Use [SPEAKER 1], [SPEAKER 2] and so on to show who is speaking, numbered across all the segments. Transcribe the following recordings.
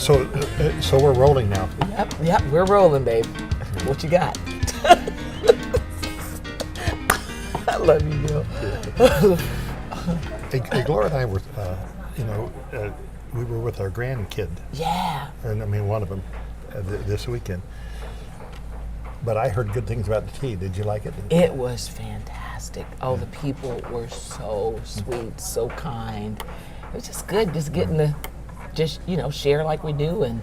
[SPEAKER 1] So we're rolling now.
[SPEAKER 2] Yep, we're rolling, babe. What you got? I love you, Bill.
[SPEAKER 1] Hey, Gloria and I were, we were with our grandkid,
[SPEAKER 2] Yeah.
[SPEAKER 1] and I mean one of them this weekend. But I heard good things about the tea. Did you like it?
[SPEAKER 2] It was fantastic. Oh, the people were so sweet, so kind. It was just good, just getting to share like we do and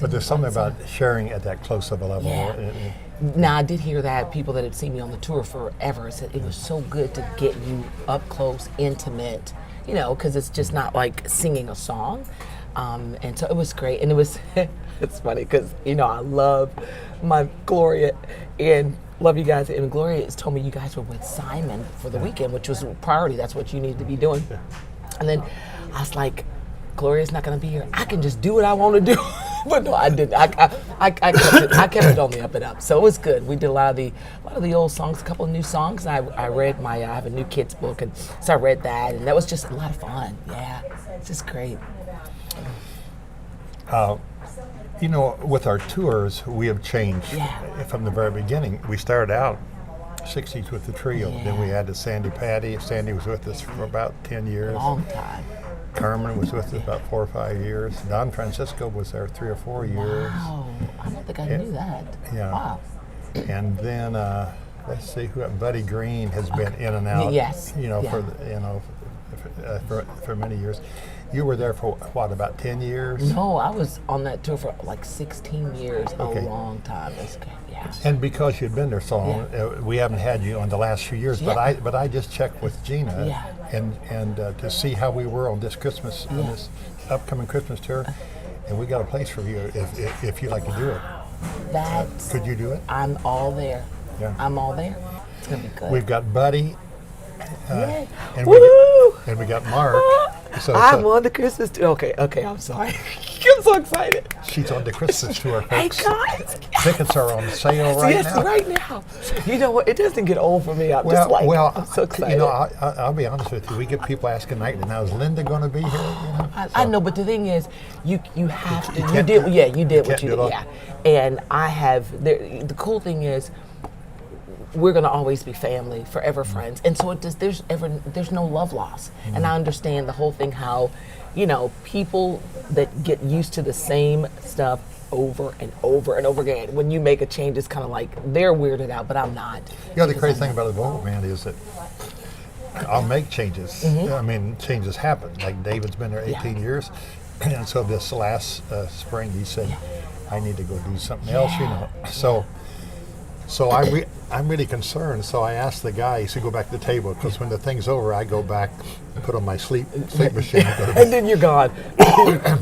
[SPEAKER 1] But there's something about sharing at that close of a level.
[SPEAKER 2] Yeah. Now, I did hear that people that had seen me on the tour forever said it was so good to get you up close, intimate, because it's just not like singing a song. And so it was great. And it was, it's funny because, I love my Gloria and love you guys. And Gloria has told me you guys were with Simon for the weekend, which was a priority. That's what you need to be doing. And then I was like, Gloria's not going to be here. I can just do what I want to do. But no, I didn't. I kept it on the up and up. So it was good. We did a lot of the old songs, a couple of new songs. I read I have a new kids book, and so I read that, and that was just a lot of fun. Yeah, it's just great.
[SPEAKER 1] With our tours, we have changed from the very beginning. We started out 60s with the trio.
[SPEAKER 2] Yeah.
[SPEAKER 1] Then we added Sandy Patty. Sandy was with us for about 10 years.
[SPEAKER 2] Long time.
[SPEAKER 1] Carmen was with us about 4 or 5 years. Don Francisco was there 3 or 4 years.
[SPEAKER 2] Wow, I don't think I knew that.
[SPEAKER 1] Yeah.
[SPEAKER 2] Wow.
[SPEAKER 1] And then let's see Buddy Green has been in and out.
[SPEAKER 2] Yes.
[SPEAKER 1] For many years. You were there for what, about 10 years?
[SPEAKER 2] No, I was on that tour for like 16 years.
[SPEAKER 1] Okay.
[SPEAKER 2] A long time. That's good. Yeah.
[SPEAKER 1] And because you'd been there so long, we haven't had you on the last few years.
[SPEAKER 2] Yeah.
[SPEAKER 1] But I just checked with Gina, and to see how we were on this Christmas, on this upcoming Christmas tour, and we got a place for you if you'd like to do it. Could you do it?
[SPEAKER 2] I'm all there.
[SPEAKER 1] Yeah.
[SPEAKER 2] I'm all there. It's gonna be good.
[SPEAKER 1] We've got Buddy,
[SPEAKER 2] Yay.
[SPEAKER 1] and
[SPEAKER 2] Woo!
[SPEAKER 1] we got Mark.
[SPEAKER 2] I'm on the Christmas tour. Okay, I'm sorry. I'm so excited.
[SPEAKER 1] She's on the Christmas tour,
[SPEAKER 2] Hey
[SPEAKER 1] folks.
[SPEAKER 2] guys.
[SPEAKER 1] Tickets are on sale right now.
[SPEAKER 2] Right now. You know what? It doesn't get old for me. I'm so excited.
[SPEAKER 1] I'll be honest with you. We get people asking nightly, now is Linda going to be here?
[SPEAKER 2] I know, but the thing is, you have to.
[SPEAKER 1] You
[SPEAKER 2] You did what you
[SPEAKER 1] do it all.
[SPEAKER 2] did. Yeah, and I have. The cool thing is, we're gonna always be family, forever friends, and so there's no love loss. And I understand the whole thing. How, people that get used to the same stuff over and over and over again. When you make a change, it's kind of like they're weirded out, but I'm not.
[SPEAKER 1] The crazy thing about the Vocal Band is that I'll make changes. I mean, changes happen. Like David's been there 18 years, and so this last spring he said, I need to go do something else, So I'm really concerned. So I asked the guy, he said, go back to the table, because when the thing's over, I go back and put on my sleep machine.
[SPEAKER 2] And then you're gone.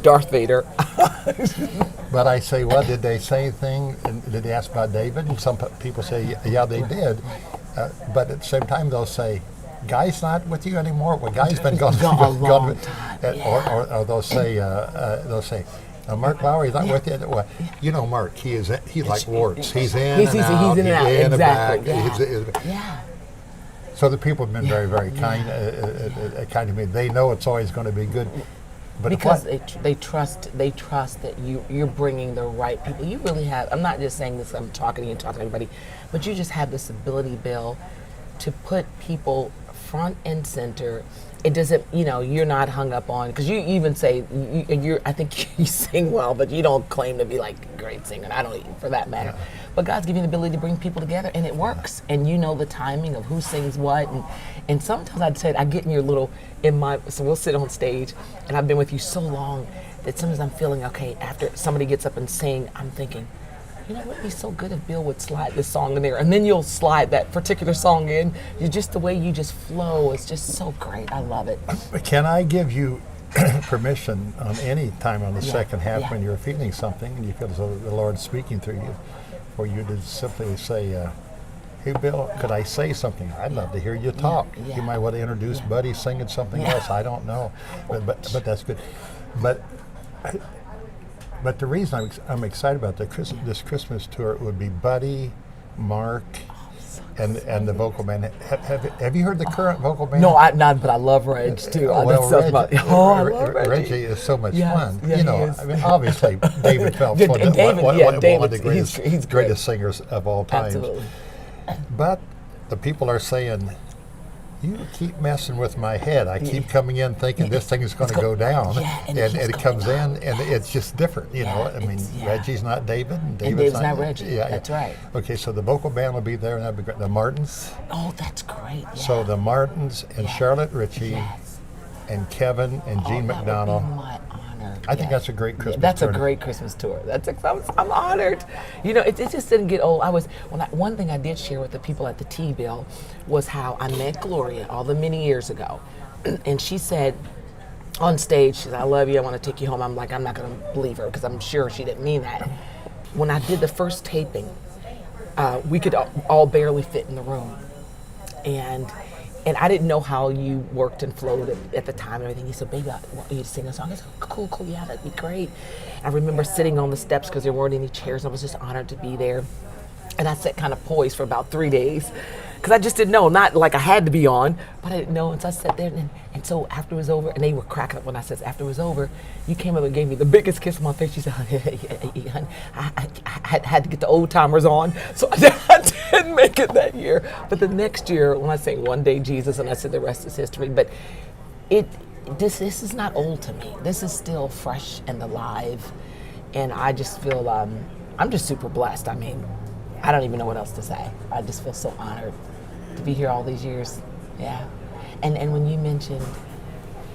[SPEAKER 2] Darth Vader.
[SPEAKER 1] But I say, well, did they say anything? And did they ask about David? And some people say, yeah, they did. But at the same time, they'll say, Guy's not with you anymore. Well, Guy's been gone
[SPEAKER 2] a long time.
[SPEAKER 1] Or they'll say, Mark Lowry's not with you. Well, Mark, he's like warts. He's in and out.
[SPEAKER 2] He's in and out.
[SPEAKER 1] In
[SPEAKER 2] Exactly.
[SPEAKER 1] and back.
[SPEAKER 2] Yeah.
[SPEAKER 1] So the people have been very, very kind to me. They know it's always going to be good. But
[SPEAKER 2] because they trust that you're bringing the right people. You really have. I'm not just saying this. I'm talking to everybody, but you just have this ability, Bill, to put people front and center. It doesn't, you're not hung up on, because you even say, I think you sing well, but you don't claim to be like a great singer. I don't even, for that matter. Yeah. But God's given you the ability to bring people together, and it works. And you know the timing of who sings what. And sometimes I'd say, I get in your so we'll sit on stage, and I've been with you so long that sometimes I'm feeling, okay, after somebody gets up and sing, I'm thinking, it would be so good if Bill would slide this song in there, and then you'll slide that particular song in. The way you just flow is just so great. I love it.
[SPEAKER 1] Can I give you permission on any time on the second half when you're feeling something and you feel as though the Lord's speaking through you, for you to simply say, hey, Bill, could I say something? I'd love to hear you talk. You might want to introduce Buddy singing something else. I don't know, but that's good. But the reason I'm excited about this Christmas tour would be Buddy, Mark, and the vocal band. Have you heard the current vocal band?
[SPEAKER 2] No, not, but I love Reg too.
[SPEAKER 1] Well,
[SPEAKER 2] I love Reggie.
[SPEAKER 1] Reggie is so much
[SPEAKER 2] Yes,
[SPEAKER 1] fun.
[SPEAKER 2] yeah,
[SPEAKER 1] You know,
[SPEAKER 2] he is.
[SPEAKER 1] I mean, obviously, David Phelps,
[SPEAKER 2] Yeah,
[SPEAKER 1] one of
[SPEAKER 2] David's-
[SPEAKER 1] the greatest,
[SPEAKER 2] he's great.
[SPEAKER 1] greatest singers of all time.
[SPEAKER 2] Absolutely.
[SPEAKER 1] But the people are saying, you keep messing with my head. I keep coming in thinking this thing is going to go down.
[SPEAKER 2] Yeah, and
[SPEAKER 1] and
[SPEAKER 2] it keeps
[SPEAKER 1] it comes
[SPEAKER 2] going
[SPEAKER 1] in, and it's just different. You know, I mean,
[SPEAKER 2] yeah.
[SPEAKER 1] Reggie's not David, and
[SPEAKER 2] David's not Reggie.
[SPEAKER 1] Yeah,
[SPEAKER 2] That's right.
[SPEAKER 1] Okay, so the vocal band will be there, and that'll be great. The Martins.
[SPEAKER 2] Oh, that's great. Yeah.
[SPEAKER 1] So the Martins and Charlotte Ritchie
[SPEAKER 2] Yes.
[SPEAKER 1] and Kevin and Gene
[SPEAKER 2] That would
[SPEAKER 1] McDonald.
[SPEAKER 2] be my honor.
[SPEAKER 1] I think that's a great
[SPEAKER 2] Yeah,
[SPEAKER 1] Christmas
[SPEAKER 2] that's
[SPEAKER 1] tour.
[SPEAKER 2] a great Christmas tour. I'm honored. You know, it just didn't get old. One thing I did share with the people at the T-Bill was how I met Gloria all the many years ago, and she said on stage, she said, "I love you. I want to take you home." I'm like, I'm not going to believe her because I'm sure she didn't mean that. When I did the first taping, we could all barely fit in the room, and I didn't know how you worked and flowed at the time and everything. He said, "Baby, I want you to sing a song." I said, cool, yeah, that'd be great. I remember sitting on the steps because there weren't any chairs. I was just honored to be there. And I sat kind of poised for about 3 days because I just didn't know, not like I had to be on, but I didn't know. And so I sat there, and so after it was over, and they were cracking up when I said, after it was over, you came up and gave me the biggest kiss on my face. She said, "Honey, I had to get the old timers on." So I didn't make it that year. But the next year, when I sang One Day Jesus, and I said the rest is history, but this is not old to me. This is still fresh and alive. And I just feel, I'm just super blessed. I mean, I don't even know what else to say. I just feel so honored to be here all these years. Yeah. And when you mentioned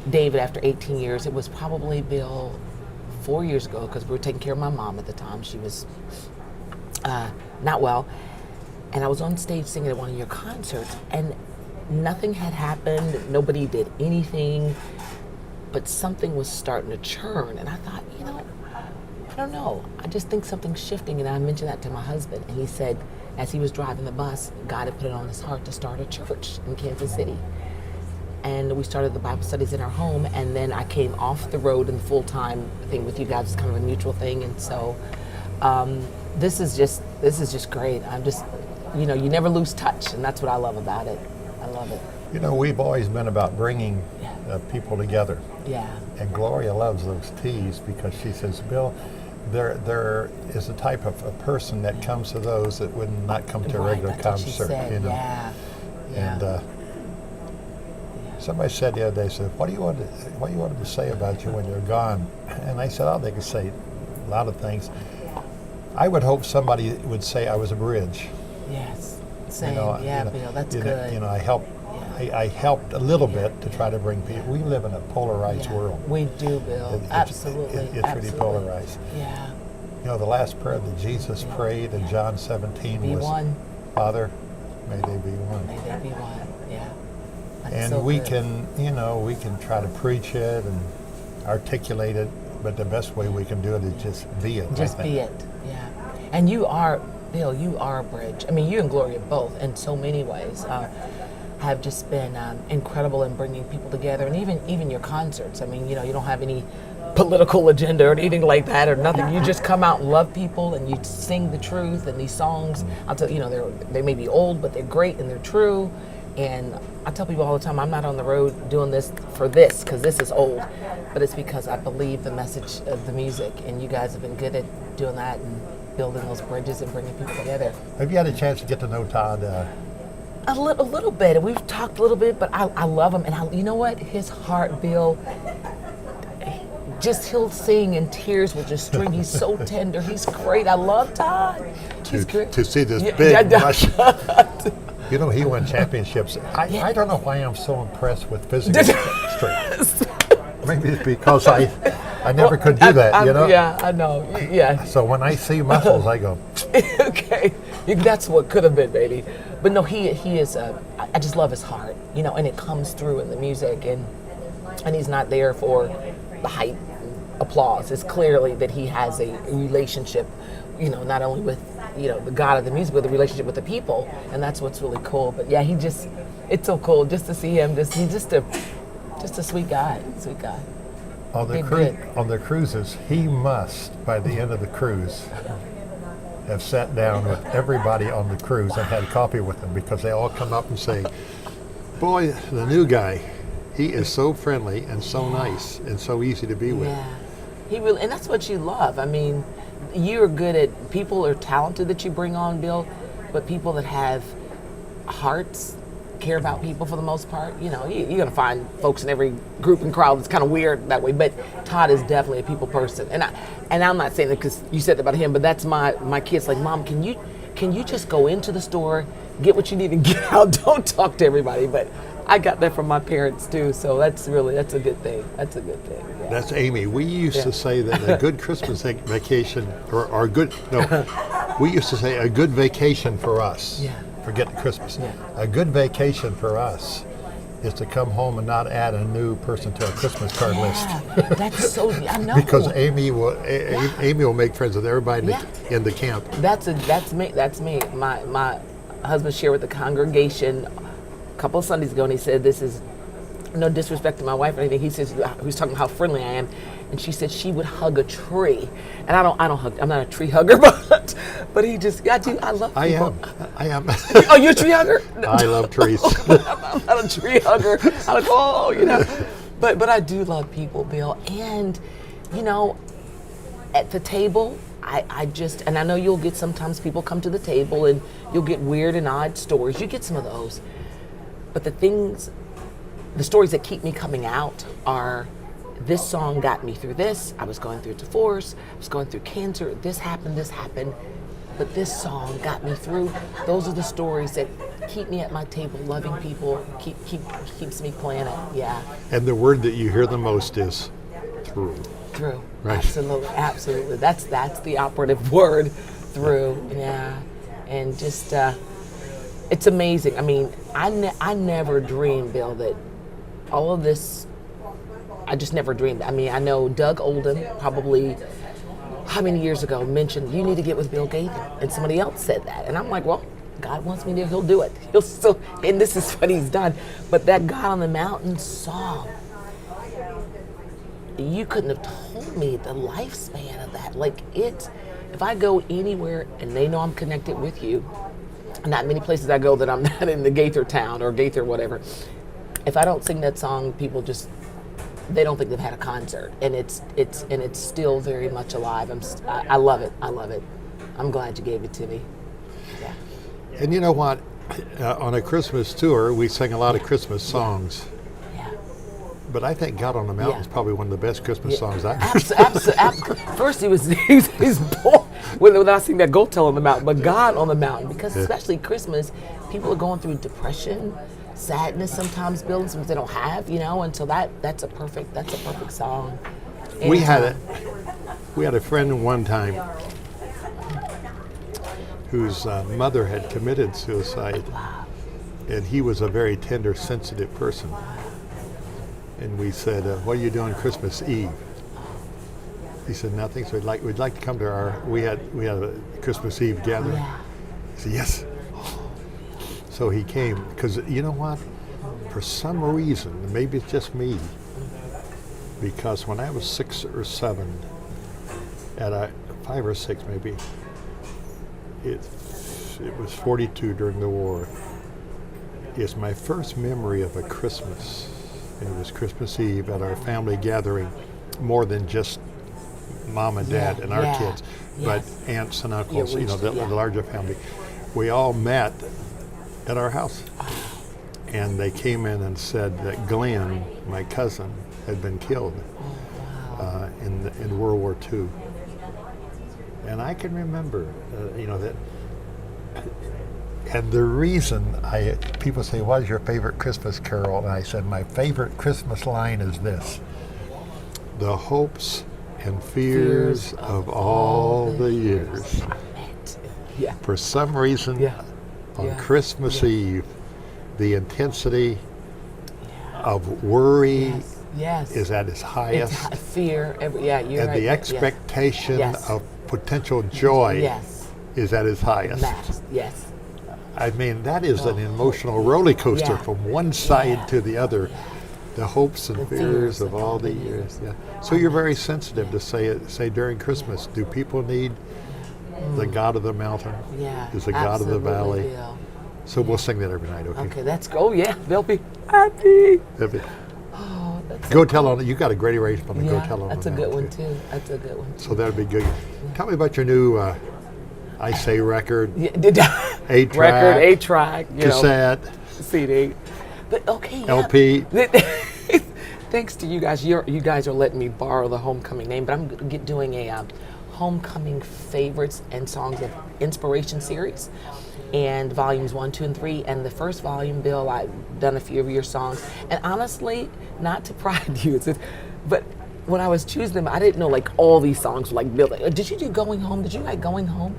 [SPEAKER 2] David after 18 years, it was probably, Bill, 4 years ago, because we were taking care of my mom at the time. She was not well. And I was on stage singing at one of your concerts, and nothing had happened. Nobody did anything, but something was starting to churn. And I thought, you know, I don't know. I just think something's shifting, and I mentioned that to my husband, and he said, as he was driving the bus, God had put it on his heart to start a church in Kansas City. And we started the Bible studies in our home, and then I came off the road in the full-time thing with you guys. It's kind of a mutual thing, and so this is just great. I'm just, you know, you never lose touch, and that's what I love about it. I love it.
[SPEAKER 1] You know, we've always been about bringing people together.
[SPEAKER 2] Yeah.
[SPEAKER 1] And Gloria loves those teas because she says, "Bill, there is a type of a person that comes to those that would not come to a
[SPEAKER 2] Right,
[SPEAKER 1] regular
[SPEAKER 2] that's what she
[SPEAKER 1] concert."
[SPEAKER 2] said.
[SPEAKER 1] You know?
[SPEAKER 2] Yeah. Yeah.
[SPEAKER 1] And somebody said the other day, said, what do you want them to say about you when you're gone? And I said, oh, they could say a lot of things. I would hope somebody would say I was a bridge.
[SPEAKER 2] Yes. Same.
[SPEAKER 1] You know,
[SPEAKER 2] Bill, that's
[SPEAKER 1] you know,
[SPEAKER 2] good.
[SPEAKER 1] You know, I helped a little bit to try to bring people. We live in a polarized world.
[SPEAKER 2] We do, Bill. Absolutely.
[SPEAKER 1] It's
[SPEAKER 2] Absolutely.
[SPEAKER 1] really polarized.
[SPEAKER 2] Yeah.
[SPEAKER 1] You know, the last prayer that Jesus prayed in John 17
[SPEAKER 2] Be
[SPEAKER 1] was,
[SPEAKER 2] one.
[SPEAKER 1] Father, may they be one.
[SPEAKER 2] May they be one. Yeah. That's
[SPEAKER 1] And
[SPEAKER 2] so
[SPEAKER 1] we
[SPEAKER 2] good.
[SPEAKER 1] can, you know, we can try to preach it and articulate it, but the best way we can do it is just be it.
[SPEAKER 2] Just be it. Yeah. And you are, Bill, you are a bridge. I mean, you and Gloria both, in so many ways, have just been incredible in bringing people together, and even your concerts. I mean, you know, you don't have any political agenda or anything like that or nothing. You just come out and love people, and you sing the truth. And these songs, I'll tell you, know, they may be old, but they're great and they're true. And I tell people all the time, I'm not on the road doing this for this, because this is old, but it's because I believe the message of the music, and you guys have been good at doing that and building those bridges and bringing people together.
[SPEAKER 1] Have you had a chance to get to know Todd?
[SPEAKER 2] A little bit, and we've talked a little bit, but I love him, and you know what? His heart, Bill, he'll sing and tears will just stream. He's so tender. He's great. I love Todd. He's great.
[SPEAKER 1] To see this
[SPEAKER 2] Yeah,
[SPEAKER 1] big
[SPEAKER 2] yeah,
[SPEAKER 1] rush. You know, he won championships. I don't know why I'm so impressed with physical strength. Maybe it's because I never could do that, you know?
[SPEAKER 2] Yeah, I know. Yeah.
[SPEAKER 1] So when I see muscles, I go,
[SPEAKER 2] Okay. That's what could have been, baby. But no, he is, I just love his heart, you know, and it comes through in the music, and he's not there for the hype and applause. It's clearly that he has a relationship, you know, not only with, you know, the God of the music, but the relationship with the people, and that's what's really cool. But yeah, it's so cool just to see him. He's just a sweet guy,
[SPEAKER 1] on the
[SPEAKER 2] Did good.
[SPEAKER 1] on the cruises, he must, by the end of the cruise, have sat down with everybody on the cruise and had coffee with them, because they all come up and say, boy, the new guy, he is so friendly and so nice and so easy to be with.
[SPEAKER 2] Yeah, he really, and that's what you love. I mean, you're good at, people are talented that you bring on, Bill, but people that have hearts, care about people for the most part. You know, you're gonna find folks in every group and crowd that's kind of weird that way, but Todd is definitely a people person. And I'm not saying that because you said that about him, but that's my kids. Like, Mom, can you just go into the store, get what you need, and get out? Don't talk to everybody. But I got that from my parents too, so that's a good thing. That's a good thing. Yeah.
[SPEAKER 1] That's Amy. We used to say that a good Christmas vacation, we used to say a good vacation for us.
[SPEAKER 2] Yeah.
[SPEAKER 1] Forget Christmas.
[SPEAKER 2] Yeah.
[SPEAKER 1] A good vacation for us is to come home and not add a new person to our Christmas card list.
[SPEAKER 2] That's so. I know.
[SPEAKER 1] Because Amy will make friends with everybody in the camp.
[SPEAKER 2] That's me. That's me. My husband shared with the congregation a couple of Sundays ago, and he said, "This is no disrespect to my wife or anything." He says, he was talking about how friendly I am, and she said she would hug a tree, and I don't hug. I'm not a tree hugger, but he just, I do. I love people.
[SPEAKER 1] I am.
[SPEAKER 2] Oh, you're a tree hugger?
[SPEAKER 1] I love trees.
[SPEAKER 2] I'm not a tree hugger. I'm like, but I do love people, Bill, and at the table. I just, and I know you'll get, sometimes people come to the table and you'll get weird and odd stories. You get some of those. But the stories that keep me coming out are, this song got me through this. I was going through divorce. I was going through cancer. This happened. But this song got me through. Those are the stories that keep me at my table, loving people, keeps me playing it. Yeah.
[SPEAKER 1] And the word that you hear the most is through.
[SPEAKER 2] Through.
[SPEAKER 1] Right.
[SPEAKER 2] Absolutely. That's the operative word, through. Yeah. And just, it's amazing. I mean, I never dreamed, Bill, that all of this, I just never dreamed. I mean, I know Doug Oldham probably, how many years ago, mentioned, you need to get with Bill Gaither. And somebody else said that. And I'm like, well, God wants me to, he'll do it. He'll still, and this is what he's done. But that God on the Mountain song, you couldn't have told me the lifespan of that. Like, if I go anywhere and they know I'm connected with you, not many places I go that I'm not in the Gaither town or Gaither whatever, if I don't sing that song, people just, they don't think they've had a concert. And it's still very much alive. I love it. I love it. I'm glad you gave it to me. Yeah.
[SPEAKER 1] And you know what? On a Christmas tour, we sing a lot of Christmas songs. But I think God on the Mountain is probably one of the best Christmas songs I've heard.
[SPEAKER 2] Absolutely. First, he's born when I sing that Go Tell on the Mountain, but God on the Mountain, because especially Christmas, people are going through depression, sadness sometimes, building something they don't have, and so that's a perfect song. And
[SPEAKER 1] we had a friend one time whose mother had committed suicide, and he was a very tender, sensitive person. And we said, what are you doing Christmas Eve? He said, nothing. So we'd like to come to we had a Christmas Eve gathering.
[SPEAKER 2] Yeah.
[SPEAKER 1] He said, yes. So he came, because you know what? For some reason, maybe it's just me, because when I was 6 or 7, at 5 or 6 maybe, it was 42 during the war. It's my first memory of a Christmas. And it was Christmas Eve at our family gathering, more than just mom and dad and our kids, but aunts and uncles, the larger family. We all met at our house. And they came in and said that Glenn, my cousin, had been killed in World War II. And I can remember, that. And the reason people say, what is your favorite Christmas carol? And I said, my favorite Christmas line is this: the hopes and fears of all the years.
[SPEAKER 2] Yeah.
[SPEAKER 1] For some reason, on Christmas Eve, the intensity of worry is at its highest.
[SPEAKER 2] It's fear, you're
[SPEAKER 1] and
[SPEAKER 2] right.
[SPEAKER 1] The expectation of potential joy is at its highest.
[SPEAKER 2] Yes.
[SPEAKER 1] I mean, that is an emotional roller coaster from one side to the other. The hopes and fears of all the years. Yeah. So you're very sensitive to say during Christmas, do people need The God of the mountain
[SPEAKER 2] Yeah.
[SPEAKER 1] is the God of the
[SPEAKER 2] absolutely,
[SPEAKER 1] valley.
[SPEAKER 2] Bill.
[SPEAKER 1] So we'll sing that every night, okay?
[SPEAKER 2] Okay, that's go. Yeah, they'll be happy.
[SPEAKER 1] Every-
[SPEAKER 2] Oh, that's
[SPEAKER 1] Go Tell on It. You got a great arrangement on the Go
[SPEAKER 2] yeah,
[SPEAKER 1] Tell on
[SPEAKER 2] that's
[SPEAKER 1] the
[SPEAKER 2] a good
[SPEAKER 1] Mountain,
[SPEAKER 2] one too. That's a good one too.
[SPEAKER 1] So that'd be good. Tell me about your new I Say record,
[SPEAKER 2] Yeah, did
[SPEAKER 1] 8-track,
[SPEAKER 2] record, 8-track, you know,
[SPEAKER 1] cassette,
[SPEAKER 2] CD. But okay, yeah.
[SPEAKER 1] LP.
[SPEAKER 2] Thanks to you guys. You guys are letting me borrow the Homecoming name, but I'm doing a Homecoming favorites and songs of inspiration series, and volumes 1, 2, and 3. And the first volume, Bill, I've done a few of your songs, and honestly, not to pride you, but when I was choosing them, I didn't know like all these songs were like Bill. Like, did you do Going Home? Did you like Going Home?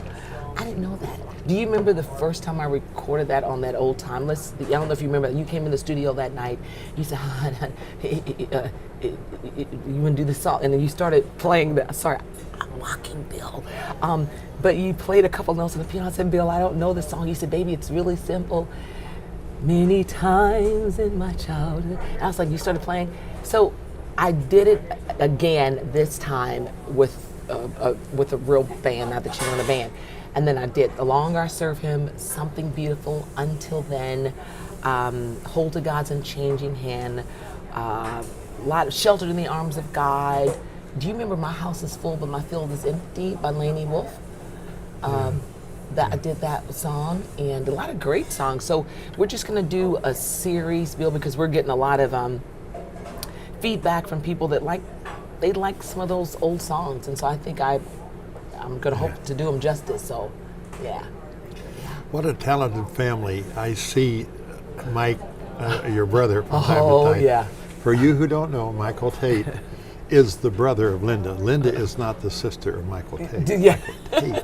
[SPEAKER 2] I didn't know that. Do you remember the first time I recorded that on that old Timeless? I don't know if you remember. You came in the studio that night. You said, "You want to do the song?" And then you started playing the. Sorry, I'm walking, Bill. But you played a couple notes on the piano. I said, "Bill, I don't know the song." You said, "Baby, it's really simple." Many times in my childhood. I was like, you started playing. So I did it again this time with a real band. Not that you were in a band. And then I did The Longer I Serve Him, Something Beautiful, Until Then, Hold to God's Unchanging Hand, a lot of Sheltered in the Arms of God. Do you remember My House is Full but My Field is Empty by Lainey Wolf? That I did that song, and a lot of great songs. So we're just gonna do a series, Bill, because we're getting a lot of feedback from people that they like some of those old songs, and so I think I'm gonna hope to do them justice. So, yeah.
[SPEAKER 1] What a talented family. I see Mike, your brother, from time
[SPEAKER 2] Oh
[SPEAKER 1] to time.
[SPEAKER 2] yeah.
[SPEAKER 1] For you who don't know, Michael Tate is the brother of Linda. Linda is not the sister of Michael Tate.
[SPEAKER 2] Yeah.
[SPEAKER 1] Tate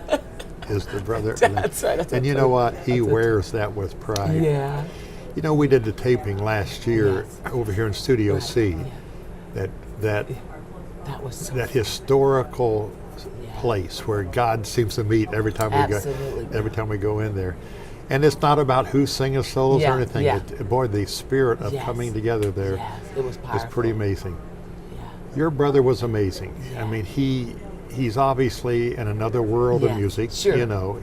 [SPEAKER 1] is the brother of Linda.
[SPEAKER 2] That's right. That's
[SPEAKER 1] And you know what? He wears that with pride.
[SPEAKER 2] Yeah.
[SPEAKER 1] You know, we did the taping last year
[SPEAKER 2] Yes.
[SPEAKER 1] over here in Studio
[SPEAKER 2] Right.
[SPEAKER 1] C.
[SPEAKER 2] Yeah.
[SPEAKER 1] That
[SPEAKER 2] That was so
[SPEAKER 1] that historical place where God seems to meet every time we go in there. And it's not about who's singing solos
[SPEAKER 2] Yeah,
[SPEAKER 1] or anything.
[SPEAKER 2] yeah.
[SPEAKER 1] Boy, the spirit of
[SPEAKER 2] Yes.
[SPEAKER 1] coming together there
[SPEAKER 2] Yes, it was
[SPEAKER 1] is
[SPEAKER 2] powerful.
[SPEAKER 1] pretty amazing.
[SPEAKER 2] Yeah.
[SPEAKER 1] Your brother was amazing. I mean, he's obviously in another world of
[SPEAKER 2] Yeah,
[SPEAKER 1] music.
[SPEAKER 2] sure.
[SPEAKER 1] You know,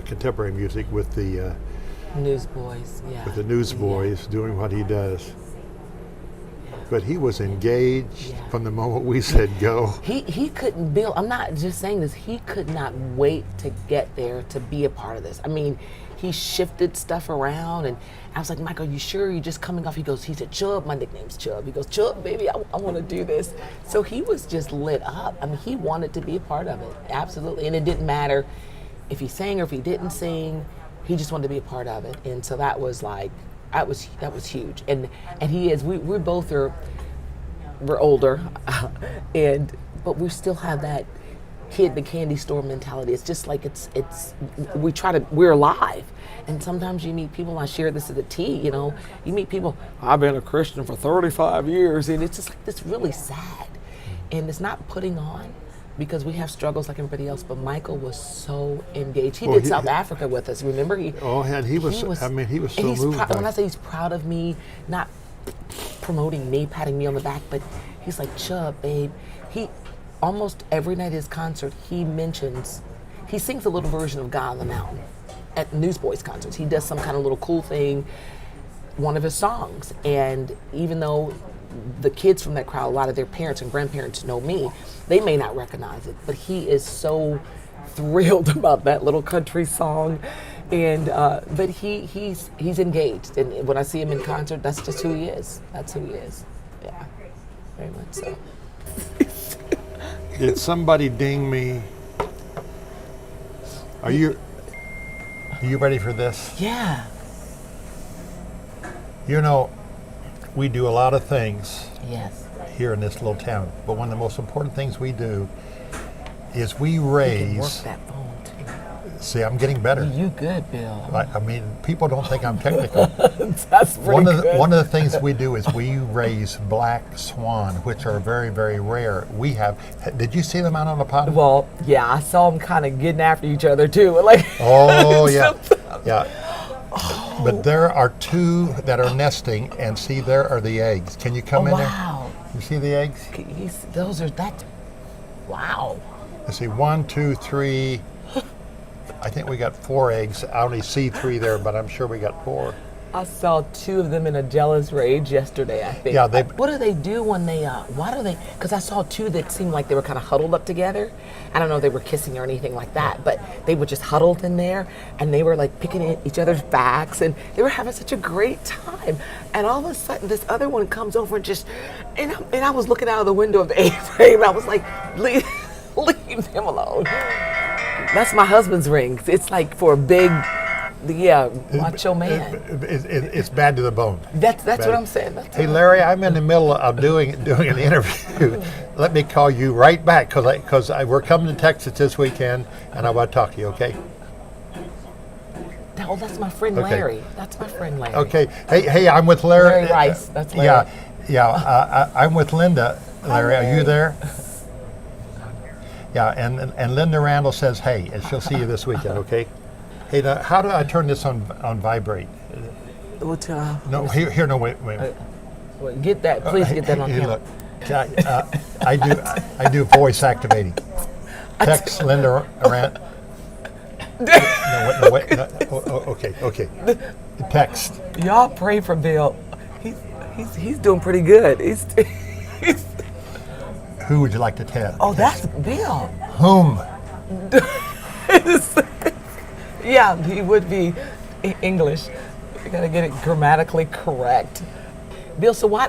[SPEAKER 1] contemporary music with the
[SPEAKER 2] Newsboys. Yeah.
[SPEAKER 1] Newsboys doing what he does. But he was engaged
[SPEAKER 2] Yeah.
[SPEAKER 1] from the moment we said go.
[SPEAKER 2] He couldn't build. I'm not just saying this. He could not wait to get there to be a part of this. I mean, he shifted stuff around, and I was like, Michael, you sure you're just coming off? He said, Chubb, my nickname's Chubb. He goes, Chubb, baby, I want to do this. So he was just lit up. I mean, he wanted to be a part of it, absolutely. And it didn't matter if he sang or if he didn't sing. He just wanted to be a part of it, and so that was like, that was huge. And he is. We both are. We're older, but we still have that kid in the candy store mentality. It's just like we're alive. And sometimes you meet people, and I share this at the tea, you know, you meet people, I've been a Christian for 35 years, and it's just like this really sad. And it's not putting on, because we have struggles like everybody else, but Michael was so engaged. He did South Africa with us, remember?
[SPEAKER 1] And he was so moved by
[SPEAKER 2] when I say he's proud of me, not promoting me, patting me on the back, but he's like, Chubb, babe. He, almost every night at his concert, he sings a little version of God on the Mountain at Newsboys concerts. He does some kind of little cool thing, one of his songs. And even though the kids from that crowd, a lot of their parents and grandparents know me, they may not recognize it, but he is so thrilled about that little country song. And but he's engaged, and when I see him in concert, that's just who he is. That's who he is. Yeah, very much so.
[SPEAKER 1] Did somebody ding me? Are you ready for this?
[SPEAKER 2] Yeah.
[SPEAKER 1] You know, we do a lot of things
[SPEAKER 2] Yes.
[SPEAKER 1] here in this little town, but one of the most important things we do is we
[SPEAKER 2] You can work
[SPEAKER 1] raise.
[SPEAKER 2] that phone too.
[SPEAKER 1] See, I'm getting better.
[SPEAKER 2] You good, Bill?
[SPEAKER 1] I mean, people don't think I'm technical.
[SPEAKER 2] That's pretty good.
[SPEAKER 1] One of the things we do is we raise black swan, which are very, very rare. We have. Did you see them out on the pond?
[SPEAKER 2] Well, yeah, I saw them kind of getting after each other too. Like.
[SPEAKER 1] Oh yeah, yeah. But there are two that are nesting, and see, there are the eggs. Can you come in there?
[SPEAKER 2] Wow.
[SPEAKER 1] You see the eggs?
[SPEAKER 2] Those are that. Wow.
[SPEAKER 1] let's see, 1, 2, 3. I think we got 4 eggs. I only see 3 there, but I'm sure we got 4.
[SPEAKER 2] I saw 2 of them in a jealous rage yesterday, I think.
[SPEAKER 1] Yeah,
[SPEAKER 2] What do they do when they, why do they, because I saw 2 that seemed like they were kind of huddled up together. I don't know if they were kissing or anything like that, but they were just huddled in there, and they were like picking at each other's backs, and they were having such a great time. And all of a sudden, this other one comes over and just, and I was looking out of the window of the A-frame, I was like, leave him alone. That's my husband's ring. It's like for a big, macho man.
[SPEAKER 1] It's bad to the bone.
[SPEAKER 2] That's
[SPEAKER 1] Bad.
[SPEAKER 2] what I'm saying.
[SPEAKER 1] Hey, Larry, I'm in the middle of doing an interview. Let me call you right back because we're coming to Texas this weekend, and I want to talk to you. Okay?
[SPEAKER 2] Oh, that's my friend
[SPEAKER 1] Okay.
[SPEAKER 2] Larry. That's my friend Larry.
[SPEAKER 1] Okay. Hey, I'm with Larry.
[SPEAKER 2] Larry Rice. That's Larry.
[SPEAKER 1] I'm with Linda. Larry, are you there? Yeah, and Linda Randall says hey, and she'll see you this weekend. Okay. Hey, now, how do I turn this on vibrate? No, here, no, wait.
[SPEAKER 2] Well, get that, please get that on
[SPEAKER 1] Hey,
[SPEAKER 2] camera.
[SPEAKER 1] look, I do voice activating. Text Linda Rand. No, wait. No, okay. Text.
[SPEAKER 2] Y'all pray for Bill. He's doing pretty good. He's
[SPEAKER 1] Who would you like to tell?
[SPEAKER 2] oh, that's Bill.
[SPEAKER 1] Whom?
[SPEAKER 2] Yeah, he would be English. You gotta get it grammatically correct. Bill, so why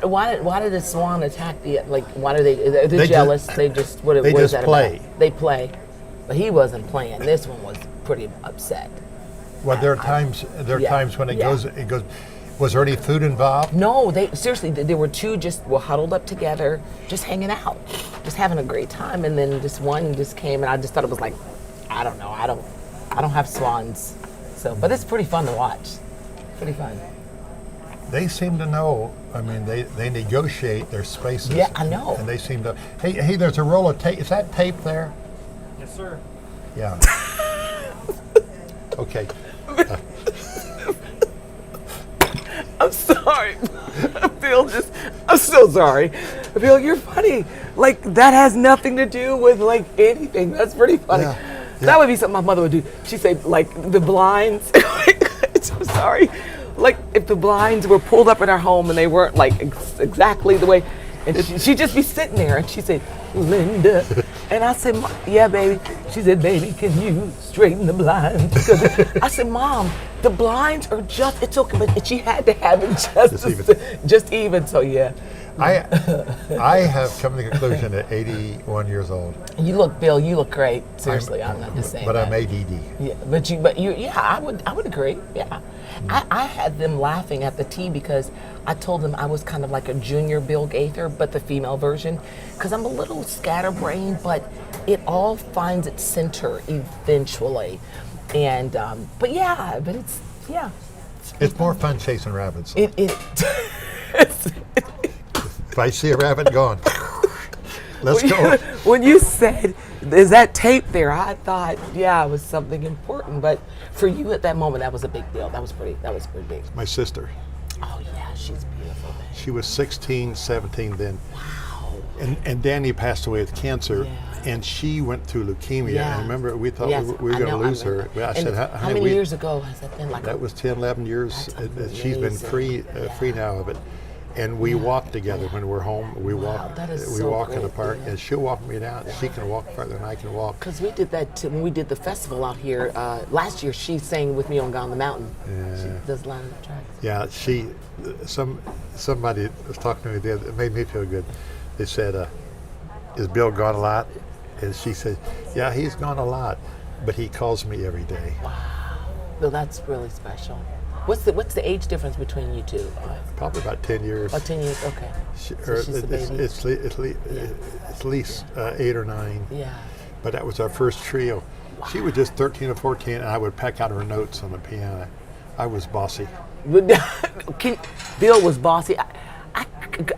[SPEAKER 2] did the swan attack the, like, why do they're
[SPEAKER 1] They
[SPEAKER 2] jealous?
[SPEAKER 1] just-
[SPEAKER 2] They just, what
[SPEAKER 1] they
[SPEAKER 2] is
[SPEAKER 1] just
[SPEAKER 2] that
[SPEAKER 1] play.
[SPEAKER 2] about? They play. But he wasn't playing. This one was pretty upset.
[SPEAKER 1] Well, there are times when it goes. Was there any food involved?
[SPEAKER 2] No, there were 2 were huddled up together, just hanging out, just having a great time, and then just one just came, and I just thought it was like, I don't know, I don't have swans, so, but it's pretty fun to watch, pretty fun.
[SPEAKER 1] They seem to know. I mean, they negotiate their spaces.
[SPEAKER 2] Yeah, I know.
[SPEAKER 1] And they seem to. Hey, there's a roll of tape. Is that tape there?
[SPEAKER 3] Yes, sir.
[SPEAKER 1] Yeah. Okay.
[SPEAKER 2] I'm sorry, Bill. I'm so sorry, Bill. You're funny. Like that has nothing to do with like anything. That's pretty funny.
[SPEAKER 1] Yeah.
[SPEAKER 2] That would be something my mother would do. She'd say like the blinds. I'm sorry. Like if the blinds were pulled up in our home and they weren't like exactly the way, and she'd just be sitting there and she'd say, Linda, and I said, yeah, baby. She said, baby, can you straighten the blinds? I said, Mom, the blinds are it's okay, but she had to have it just even. So yeah.
[SPEAKER 1] I have come to the conclusion at 81 years old.
[SPEAKER 2] You look, Bill. You look great. Seriously, I'm not just saying.
[SPEAKER 1] But
[SPEAKER 2] that.
[SPEAKER 1] I'm ADD.
[SPEAKER 2] Yeah, but you, yeah, I would agree. Yeah, I had them laughing at the tea because I told them I was kind of like a junior Bill Gaither, but the female version, because I'm a little scatterbrained, but it all finds its center eventually, and but it's
[SPEAKER 1] It's more fun chasing rabbits.
[SPEAKER 2] it
[SPEAKER 1] If I see a rabbit, gone. Let's go.
[SPEAKER 2] When you said, is that tape there? I thought, yeah, it was something important. But for you at that moment, that was a big deal. That was pretty big.
[SPEAKER 1] My sister.
[SPEAKER 2] Oh, yeah, she's beautiful. Man.
[SPEAKER 1] She was 16, 17 then.
[SPEAKER 2] Wow.
[SPEAKER 1] And Danny passed away with cancer,
[SPEAKER 2] Yeah.
[SPEAKER 1] and she went through leukemia.
[SPEAKER 2] Yeah.
[SPEAKER 1] And remember, we thought
[SPEAKER 2] Yes,
[SPEAKER 1] we were
[SPEAKER 2] I
[SPEAKER 1] going to
[SPEAKER 2] know, I
[SPEAKER 1] lose her.
[SPEAKER 2] remember.
[SPEAKER 1] Well, I
[SPEAKER 2] And
[SPEAKER 1] said,
[SPEAKER 2] how
[SPEAKER 1] honey,
[SPEAKER 2] many years ago has that been? Like
[SPEAKER 1] that was 10, 11 years.
[SPEAKER 2] That's
[SPEAKER 1] She's been
[SPEAKER 2] amazing.
[SPEAKER 1] free now of it. And we walk together when we're home. We
[SPEAKER 2] Wow,
[SPEAKER 1] walk.
[SPEAKER 2] that is
[SPEAKER 1] We
[SPEAKER 2] so
[SPEAKER 1] walk in the
[SPEAKER 2] cool,
[SPEAKER 1] park,
[SPEAKER 2] yeah.
[SPEAKER 1] and she'll walk me down. She can walk farther than I can walk.
[SPEAKER 2] Because we did that when we did the festival out here last year. She sang with me on "Gone the Mountain." She does a lot of the tracks.
[SPEAKER 1] Yeah, somebody was talking to me the other. It made me feel good. They said, "Is Bill gone a lot?" And she said, "Yeah, he's gone a lot, but he calls me every day."
[SPEAKER 2] Well, that's really special. What's the age difference between you two?
[SPEAKER 1] Probably about 10 years.
[SPEAKER 2] 10 years. Okay.
[SPEAKER 1] She-
[SPEAKER 2] So
[SPEAKER 1] or
[SPEAKER 2] she's the
[SPEAKER 1] it's,
[SPEAKER 2] baby.
[SPEAKER 1] it's at least 8 or 9.
[SPEAKER 2] Yeah.
[SPEAKER 1] But that was our first trio. She was just 13 or 14, and I would peck out her notes on the piano. I was bossy.
[SPEAKER 2] Bill was bossy.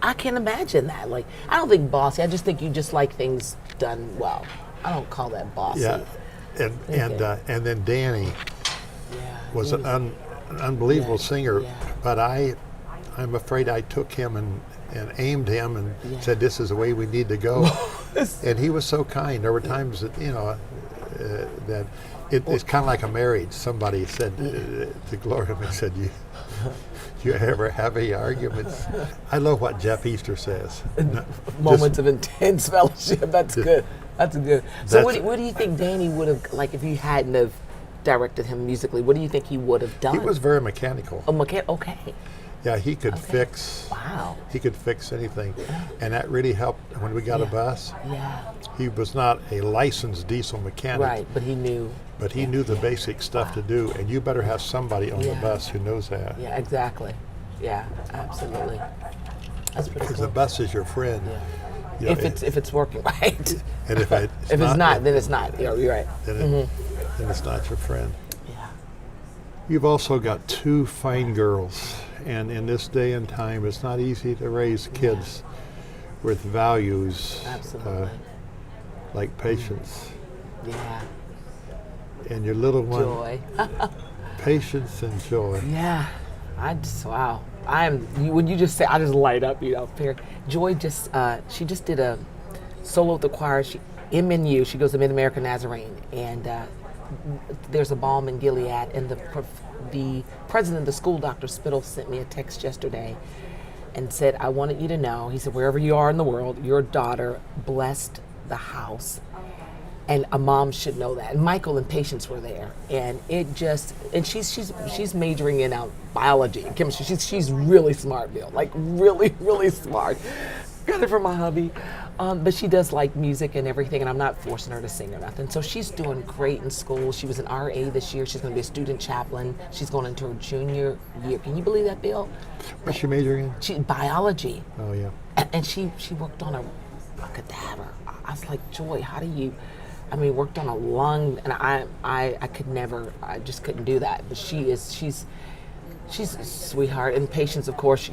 [SPEAKER 2] I can't imagine that. Like, I don't think bossy. I just think you just like things done well. I don't call that bossy.
[SPEAKER 1] Yeah, and then Danny
[SPEAKER 2] Yeah,
[SPEAKER 1] was
[SPEAKER 2] he
[SPEAKER 1] an unbelievable
[SPEAKER 2] yeah,
[SPEAKER 1] singer,
[SPEAKER 2] yeah.
[SPEAKER 1] but I'm afraid I took him and aimed him and
[SPEAKER 2] Yeah.
[SPEAKER 1] said, "This is the way we need to go." And he was so kind. There were times that, that it's kind of like a marriage. Somebody said to Gloria, and said, you ever have any arguments? I love what Jeff Easter says.
[SPEAKER 2] Moments of intense fellowship. That's good. That's good. So
[SPEAKER 1] That's-
[SPEAKER 2] what do you think Danny would have, like, if you hadn't have directed him musically, what do you think he would have done?
[SPEAKER 1] He was very mechanical.
[SPEAKER 2] Okay.
[SPEAKER 1] Yeah, he could fix.
[SPEAKER 2] Wow.
[SPEAKER 1] He could fix anything, and that really helped when we got a bus.
[SPEAKER 2] Yeah.
[SPEAKER 1] He was not a licensed diesel mechanic,
[SPEAKER 2] Right, but he knew.
[SPEAKER 1] but he knew the basic stuff to do, and you better have somebody on the
[SPEAKER 2] Yeah.
[SPEAKER 1] bus who knows that.
[SPEAKER 2] Yeah, exactly. Yeah, absolutely. That's pretty
[SPEAKER 1] Because
[SPEAKER 2] cool.
[SPEAKER 1] the bus is your friend.
[SPEAKER 2] Yeah.
[SPEAKER 1] You know,
[SPEAKER 2] If it's working right.
[SPEAKER 1] and if it's
[SPEAKER 2] If it's not,
[SPEAKER 1] then
[SPEAKER 2] then it's not. You're right.
[SPEAKER 1] then it's not your friend.
[SPEAKER 2] Yeah.
[SPEAKER 1] You've also got two fine girls, and in this day and time, it's not easy to raise kids with values
[SPEAKER 2] Absolutely.
[SPEAKER 1] like patience.
[SPEAKER 2] Yeah.
[SPEAKER 1] And your little one,
[SPEAKER 2] Joy.
[SPEAKER 1] patience and joy.
[SPEAKER 2] Yeah. Wow. When you just say, I just light up, Perry. Joy she just did a solo with the choir. MNU, she goes to Mid-American Nazarene, and there's a balm in Gilead, and the president of the school, Dr. Spittle, sent me a text yesterday and said, I wanted you to know, he said, wherever you are in the world, your daughter blessed the house. And a mom should know that. And Michael and Patience were there, and she's majoring in biology and chemistry. She's really smart, Bill. Like really, really smart. Got it from my hubby, but she does like music and everything, and I'm not forcing her to sing or nothing. So she's doing great in school. She was an RA this year. She's going to be a student chaplain. She's going into her junior year. Can you believe that, Bill?
[SPEAKER 1] What's she majoring in?
[SPEAKER 2] Biology.
[SPEAKER 1] Oh yeah.
[SPEAKER 2] And she worked on a cadaver. I was like, Joy, how do you? Worked on a lung, and I could never. I just couldn't do that. But she's a sweetheart. And Patience, of course,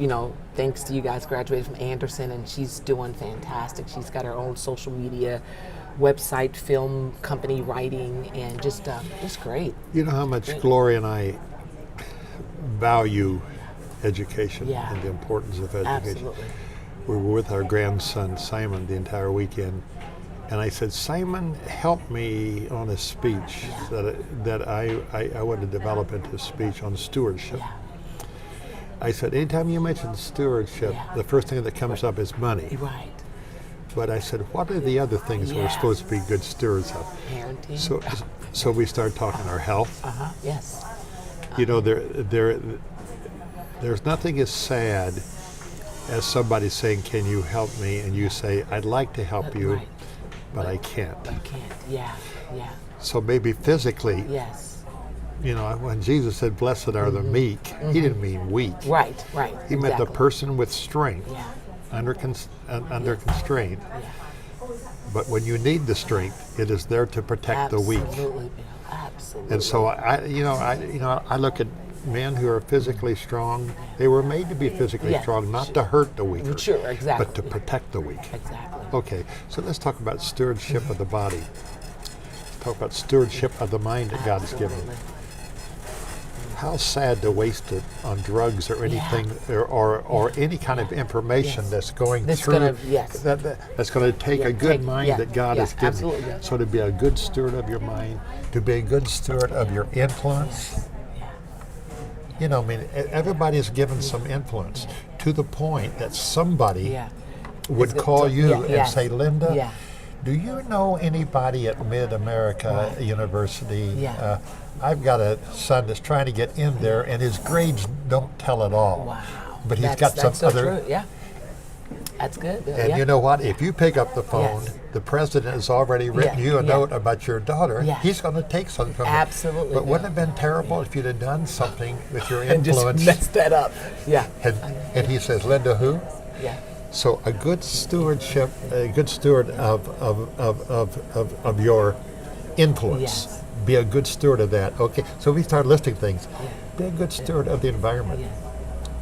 [SPEAKER 2] thanks to you guys, graduated from Anderson, and she's doing fantastic. She's got her own social media website, film company, writing, and just great.
[SPEAKER 1] You know how much Gloria and I value education
[SPEAKER 2] Yeah.
[SPEAKER 1] and the importance of education.
[SPEAKER 2] Absolutely.
[SPEAKER 1] We were with our grandson Simon the entire weekend, and I said, Simon, help me on a speech that I want to develop into a speech on stewardship.
[SPEAKER 2] Yeah.
[SPEAKER 1] I said, anytime you mention stewardship, the first thing that comes up is money.
[SPEAKER 2] Right.
[SPEAKER 1] But I said, what are the other things we're
[SPEAKER 2] Yes.
[SPEAKER 1] supposed to be good stewards of?
[SPEAKER 2] Parenting.
[SPEAKER 1] So we started talking our health.
[SPEAKER 2] Yes.
[SPEAKER 1] There's nothing as sad as somebody saying, can you help me? And you say, I'd like to help you,
[SPEAKER 2] Right.
[SPEAKER 1] but I can't.
[SPEAKER 2] You can't. Yeah. Yeah.
[SPEAKER 1] So maybe physically,
[SPEAKER 2] Yes.
[SPEAKER 1] when Jesus said, blessed are the meek, he didn't mean weak.
[SPEAKER 2] Right.
[SPEAKER 1] He meant the
[SPEAKER 2] exactly.
[SPEAKER 1] person with strength,
[SPEAKER 2] Yeah.
[SPEAKER 1] under constraint.
[SPEAKER 2] Yeah.
[SPEAKER 1] But when you need the strength, it is there to protect the weak.
[SPEAKER 2] Absolutely, Bill. Absolutely.
[SPEAKER 1] And so I look at men who are physically strong. They were made to be physically
[SPEAKER 2] Yeah,
[SPEAKER 1] strong, not to hurt the weaker,
[SPEAKER 2] Sure, exactly.
[SPEAKER 1] but to protect the weak.
[SPEAKER 2] Exactly.
[SPEAKER 1] Okay, so let's talk about stewardship of the body. Talk about stewardship of the mind that God has given.
[SPEAKER 2] Absolutely.
[SPEAKER 1] How sad to waste it on drugs or anything, or any kind of information
[SPEAKER 2] Yes.
[SPEAKER 1] that's going
[SPEAKER 2] That's
[SPEAKER 1] through.
[SPEAKER 2] gonna- yes.
[SPEAKER 1] That's going to take a good mind that God has given
[SPEAKER 2] absolutely.
[SPEAKER 1] you. So to be a good steward of your mind, to be a good steward of your influence. Everybody's given some influence to the point that somebody
[SPEAKER 2] Yeah.
[SPEAKER 1] would
[SPEAKER 2] Is it
[SPEAKER 1] call
[SPEAKER 2] to-
[SPEAKER 1] you
[SPEAKER 2] yeah,
[SPEAKER 1] and
[SPEAKER 2] yeah.
[SPEAKER 1] say, Linda,
[SPEAKER 2] Yeah.
[SPEAKER 1] do you know anybody at Mid-America University?
[SPEAKER 2] Yeah.
[SPEAKER 1] I've got a son that's trying to get in there, and his grades don't tell at all.
[SPEAKER 2] Wow.
[SPEAKER 1] But he's
[SPEAKER 2] That's
[SPEAKER 1] got some
[SPEAKER 2] so
[SPEAKER 1] other.
[SPEAKER 2] True. Yeah. That's good, Bill.
[SPEAKER 1] And
[SPEAKER 2] yeah.
[SPEAKER 1] you know what? If you pick up the phone,
[SPEAKER 2] Yes.
[SPEAKER 1] the president has already written
[SPEAKER 2] Yeah,
[SPEAKER 1] you a
[SPEAKER 2] yeah.
[SPEAKER 1] note about your daughter.
[SPEAKER 2] Yeah.
[SPEAKER 1] He's going to take something from it.
[SPEAKER 2] Absolutely,
[SPEAKER 1] But wouldn't it
[SPEAKER 2] Bill.
[SPEAKER 1] have been terrible if you'd have done something with your
[SPEAKER 2] And just
[SPEAKER 1] influence?
[SPEAKER 2] messed that up. Yeah.
[SPEAKER 1] And he says, Linda, who?
[SPEAKER 2] Yeah.
[SPEAKER 1] So a good steward of your influence.
[SPEAKER 2] Yes.
[SPEAKER 1] Be a good steward of that. Okay, so we start listing things. Be a good steward of the environment.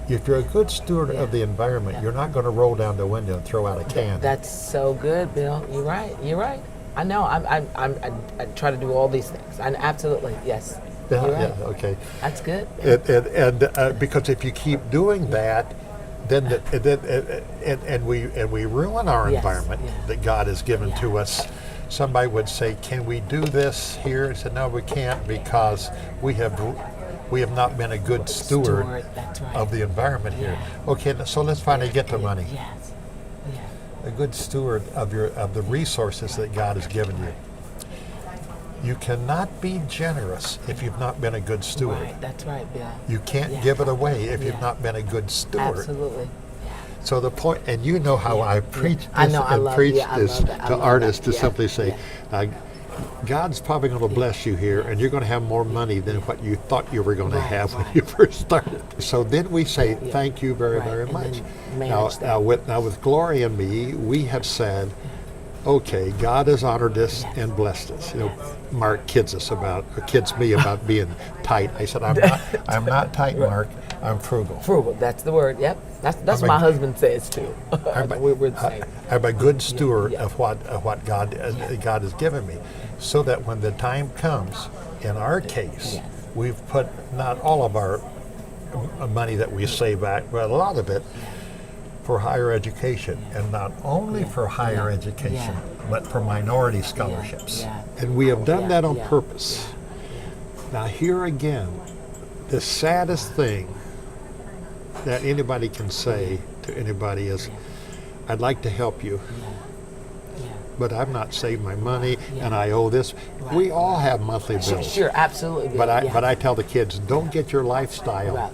[SPEAKER 1] If you're a good steward of the environment, you're not going to roll down the window and throw out a can.
[SPEAKER 2] That's so good, Bill. You're right. You're right. I know. I try to do all these things. And absolutely, yes. You're right.
[SPEAKER 1] Okay.
[SPEAKER 2] That's good.
[SPEAKER 1] And because if you keep doing that, and we ruin our
[SPEAKER 2] Yes,
[SPEAKER 1] environment
[SPEAKER 2] yeah.
[SPEAKER 1] that God has given to
[SPEAKER 2] Yeah.
[SPEAKER 1] us. Somebody would say, "Can we do this here?" I said, "No, we can't because we have not been a good steward
[SPEAKER 2] That's right.
[SPEAKER 1] of the environment here."
[SPEAKER 2] Yeah.
[SPEAKER 1] Okay, so let's finally get to money.
[SPEAKER 2] Yes. Yeah.
[SPEAKER 1] A good steward of the resources that God has given you. You cannot be generous if you've not been a good steward.
[SPEAKER 2] Right. That's right, Bill.
[SPEAKER 1] You can't
[SPEAKER 2] Yeah.
[SPEAKER 1] give it away if you've
[SPEAKER 2] Yeah.
[SPEAKER 1] not been a good steward.
[SPEAKER 2] Absolutely.
[SPEAKER 1] So the point, and you know how I preach this
[SPEAKER 2] I know, I
[SPEAKER 1] and
[SPEAKER 2] love-
[SPEAKER 1] preach
[SPEAKER 2] yeah, I
[SPEAKER 1] this
[SPEAKER 2] love that. I
[SPEAKER 1] to
[SPEAKER 2] love
[SPEAKER 1] artists
[SPEAKER 2] that.
[SPEAKER 1] to
[SPEAKER 2] Yeah,
[SPEAKER 1] simply say,
[SPEAKER 2] yeah.
[SPEAKER 1] God's probably going to bless you here, and you're going to have more money than what you thought you were going to
[SPEAKER 2] Right,
[SPEAKER 1] have when
[SPEAKER 2] right.
[SPEAKER 1] you first started. So then we say, thank you very,
[SPEAKER 2] Right,
[SPEAKER 1] very
[SPEAKER 2] and
[SPEAKER 1] much.
[SPEAKER 2] then manage that.
[SPEAKER 1] Now with Gloria and me, we have said, okay, God has honored us
[SPEAKER 2] Yes.
[SPEAKER 1] and blessed us. You know,
[SPEAKER 2] Yes.
[SPEAKER 1] Mark kids me about being tight. I said, I'm not tight, Mark. I'm frugal.
[SPEAKER 2] Frugal. That's the word. Yep. That's
[SPEAKER 1] I'm
[SPEAKER 2] what
[SPEAKER 1] a-
[SPEAKER 2] my husband says too. We're the same.
[SPEAKER 1] I'm a good steward
[SPEAKER 2] yeah.
[SPEAKER 1] of what God has given me, so that when the time comes, in our case,
[SPEAKER 2] Yes.
[SPEAKER 1] we've put not all of our money that we save back, but a lot of it for higher education, and not only for higher education, but for minority scholarships.
[SPEAKER 2] Yeah.
[SPEAKER 1] And we have done
[SPEAKER 2] Yeah,
[SPEAKER 1] that on
[SPEAKER 2] yeah.
[SPEAKER 1] purpose. Now here again, the saddest thing that anybody can say to anybody is, I'd like to help you, but I've not saved my money and I owe this. We all have monthly bills.
[SPEAKER 2] Sure, absolutely. Bill.
[SPEAKER 1] But
[SPEAKER 2] Yeah.
[SPEAKER 1] I tell the kids, don't get your lifestyle
[SPEAKER 2] Right.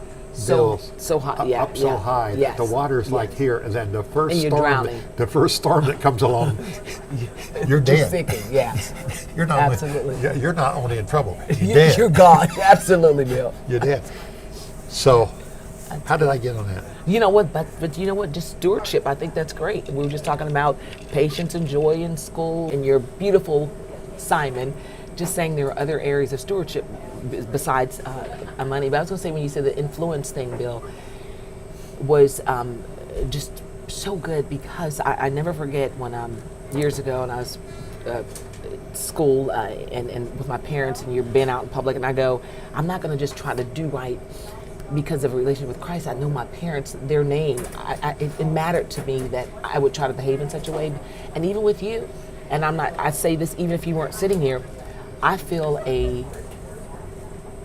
[SPEAKER 1] bills
[SPEAKER 2] So high.
[SPEAKER 1] up,
[SPEAKER 2] Yeah.
[SPEAKER 1] up so high that
[SPEAKER 2] Yes.
[SPEAKER 1] the water's like
[SPEAKER 2] Yes.
[SPEAKER 1] here, and then the first
[SPEAKER 2] And you're
[SPEAKER 1] storm,
[SPEAKER 2] drowning.
[SPEAKER 1] the first storm that comes along, you're
[SPEAKER 2] Just
[SPEAKER 1] dead.
[SPEAKER 2] thinking. Yeah.
[SPEAKER 1] You're not
[SPEAKER 2] Absolutely.
[SPEAKER 1] You're not only in trouble. You're dead.
[SPEAKER 2] You're gone. Absolutely, Bill.
[SPEAKER 1] You're dead. So, how did I get on that?
[SPEAKER 2] You know what? But you know what? Just stewardship. I think that's great. We were just talking about patience and joy in school, and you're beautiful, Simon. Just saying there are other areas of stewardship besides money. But I was going to say, when you said the influence thing, Bill, was just so good, because I never forget when years ago, and I was school and with my parents, and you're being out in public, and I go, I'm not going to just try to do right because of a relationship with Christ. I know my parents, their name. It mattered to me that I would try to behave in such a way, and even with you. And I say this even if you weren't sitting here. I feel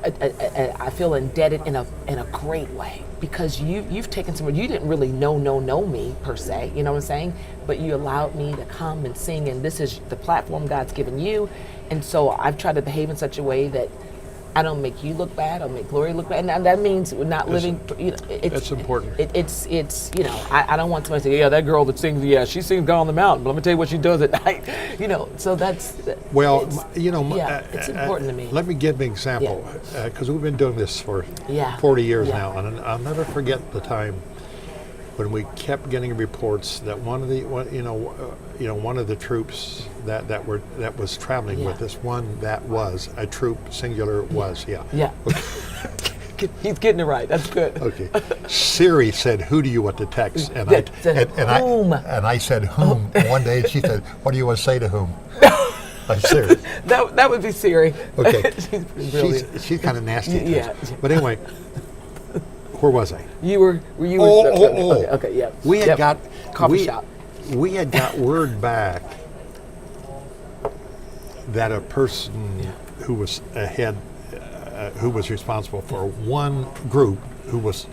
[SPEAKER 2] I feel indebted in a great way, because you've taken someone you didn't really know me per se, you know what I'm saying? But you allowed me to come and sing, and this is the platform God's given you. And so I've tried to behave in such a way that I don't make you look bad, I don't make Gloria look bad. And that means we're not living, you know,
[SPEAKER 1] That's important.
[SPEAKER 2] It's you know, I don't want somebody to say, yeah, that girl that sings, yeah, she sings God on the Mountain, but let me tell you what she does at night, you know. So that's,
[SPEAKER 1] Well,
[SPEAKER 2] it's- yeah, it's important to me.
[SPEAKER 1] Let me give an example, because we've been doing this for
[SPEAKER 2] Yeah.
[SPEAKER 1] 40 years
[SPEAKER 2] Yeah.
[SPEAKER 1] now, and I'll never forget the time when we kept getting reports that one of the troops that was traveling with us, was a troop, singular was,
[SPEAKER 2] Yeah. He's getting it right. That's good.
[SPEAKER 1] Okay. Siri said, "Who do you want to text?" And
[SPEAKER 2] Yeah, said, "Whom?"
[SPEAKER 1] I said, "Whom?" And one day she said, "What do you want to say to whom?" I'm serious.
[SPEAKER 2] That would be Siri.
[SPEAKER 1] Okay.
[SPEAKER 2] She's pretty brilliant.
[SPEAKER 1] She's kind of nasty. at
[SPEAKER 2] Yeah.
[SPEAKER 1] times. But anyway, where was I?
[SPEAKER 2] You were okay, yeah.
[SPEAKER 1] We had
[SPEAKER 2] Yep.
[SPEAKER 1] got
[SPEAKER 2] Coffee shop.
[SPEAKER 1] We had got word back that a person who was ahead, who was responsible for one group, who was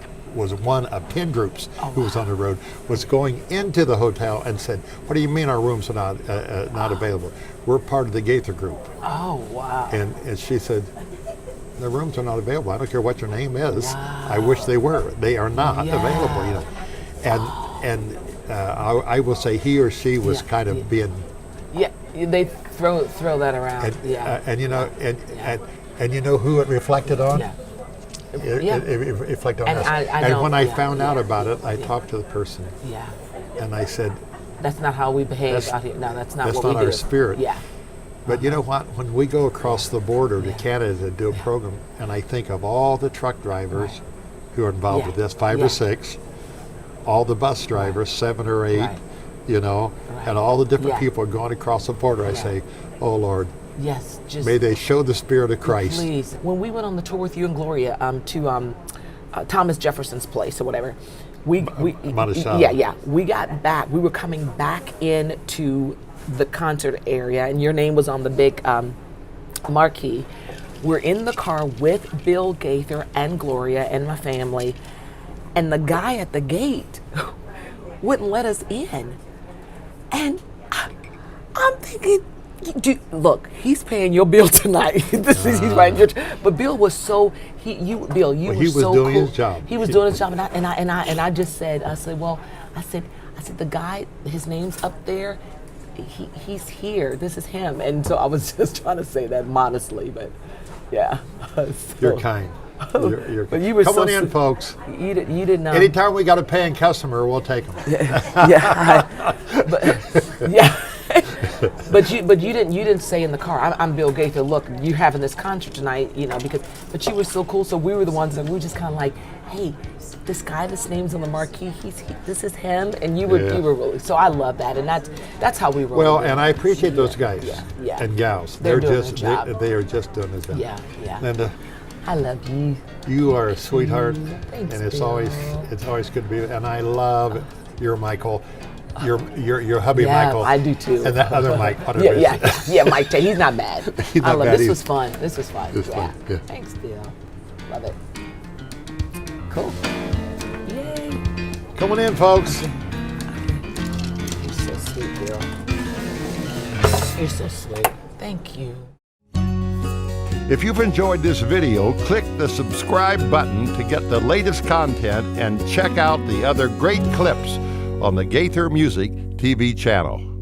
[SPEAKER 1] one of 10 groups who was on the road, was going into the hotel and said, "What do you mean our rooms are not available? We're part of the Gaither group."
[SPEAKER 2] Oh wow.
[SPEAKER 1] And she said, "The rooms are not available. I don't care what your name is. I wish they were. They are not available." You know, and I will say he or she was kind of being.
[SPEAKER 2] Yeah, they throw that around.
[SPEAKER 1] And you know, and you know who it reflected on?
[SPEAKER 2] Yeah.
[SPEAKER 1] It reflected on
[SPEAKER 2] And
[SPEAKER 1] us.
[SPEAKER 2] I
[SPEAKER 1] And
[SPEAKER 2] know,
[SPEAKER 1] when I
[SPEAKER 2] yeah,
[SPEAKER 1] found out
[SPEAKER 2] yeah,
[SPEAKER 1] about it, I talked to the person
[SPEAKER 2] Yeah.
[SPEAKER 1] and I said,
[SPEAKER 2] That's not how we behave
[SPEAKER 1] That's-
[SPEAKER 2] out here. No, that's not
[SPEAKER 1] that's
[SPEAKER 2] what
[SPEAKER 1] not
[SPEAKER 2] we do.
[SPEAKER 1] our spirit.
[SPEAKER 2] Yeah.
[SPEAKER 1] but you know what? When we go across the border to Canada to do a program, and I think of all the truck drivers who are involved
[SPEAKER 2] Yeah.
[SPEAKER 1] with this, 5
[SPEAKER 2] Yeah.
[SPEAKER 1] or 6, all the bus drivers, 7 or 8,
[SPEAKER 2] Right.
[SPEAKER 1] you know,
[SPEAKER 2] Right.
[SPEAKER 1] and all the different
[SPEAKER 2] Yeah.
[SPEAKER 1] people going across the border, I say, "Oh Lord,
[SPEAKER 2] Yes. Just
[SPEAKER 1] may they show the spirit of Christ."
[SPEAKER 2] please. When we went on the tour with you and Gloria to Thomas Jefferson's place or whatever,
[SPEAKER 1] Monticello.
[SPEAKER 2] Yeah. We got back. We were coming back into the concert area, and your name was on the big marquee. We're in the car with Bill Gaither and Gloria and my family, and the guy at the gate wouldn't let us in. And I'm thinking, dude, look, he's paying your bill tonight. He's writing your. But Bill was so Bill, you were so cool.
[SPEAKER 1] He was doing his job.
[SPEAKER 2] He was doing his job, and I just said, I said, the guy, his name's up there. He's here. This is him. And so I was just trying to say that modestly, but yeah. So,
[SPEAKER 1] You're kind. You're
[SPEAKER 2] but you were
[SPEAKER 1] Come
[SPEAKER 2] so
[SPEAKER 1] on in, folks.
[SPEAKER 2] You didn't know.
[SPEAKER 1] Anytime we got a paying customer, we'll take them.
[SPEAKER 2] But you didn't say in the car, I'm Bill Gaither, look, you're having this concert tonight, but you were so cool, so we were the ones that we were just kind of like, hey, this guy, this name's on the marquee, this is him, and you were really, so I love that, and that's how we roll.
[SPEAKER 1] Well, and I appreciate those guys
[SPEAKER 2] Yeah.
[SPEAKER 1] and gals.
[SPEAKER 2] They're doing
[SPEAKER 1] just
[SPEAKER 2] their job.
[SPEAKER 1] they are just doing their job.
[SPEAKER 2] Yeah.
[SPEAKER 1] Linda,
[SPEAKER 2] I love you.
[SPEAKER 1] you are a sweetheart,
[SPEAKER 2] Thanks,
[SPEAKER 1] and it's
[SPEAKER 2] Bill.
[SPEAKER 1] always good to be. And I love your Michael, your hubby
[SPEAKER 2] Yeah,
[SPEAKER 1] Michael.
[SPEAKER 2] I do too.
[SPEAKER 1] And that other Mike. whatever it is.
[SPEAKER 2] Yeah, Mike Tay, he's not bad.
[SPEAKER 1] He's not bad
[SPEAKER 2] This
[SPEAKER 1] either.
[SPEAKER 2] was fun. This was fun.
[SPEAKER 1] It's fun, yeah.
[SPEAKER 2] Thanks, Bill. Love it. Cool. Yay.
[SPEAKER 1] Come on in, folks.
[SPEAKER 2] You're so sweet, Bill. You're so sweet. Thank you.
[SPEAKER 1] If you've enjoyed this video, click the subscribe button to get the latest content and check out the other great clips on the Gaither Music TV channel.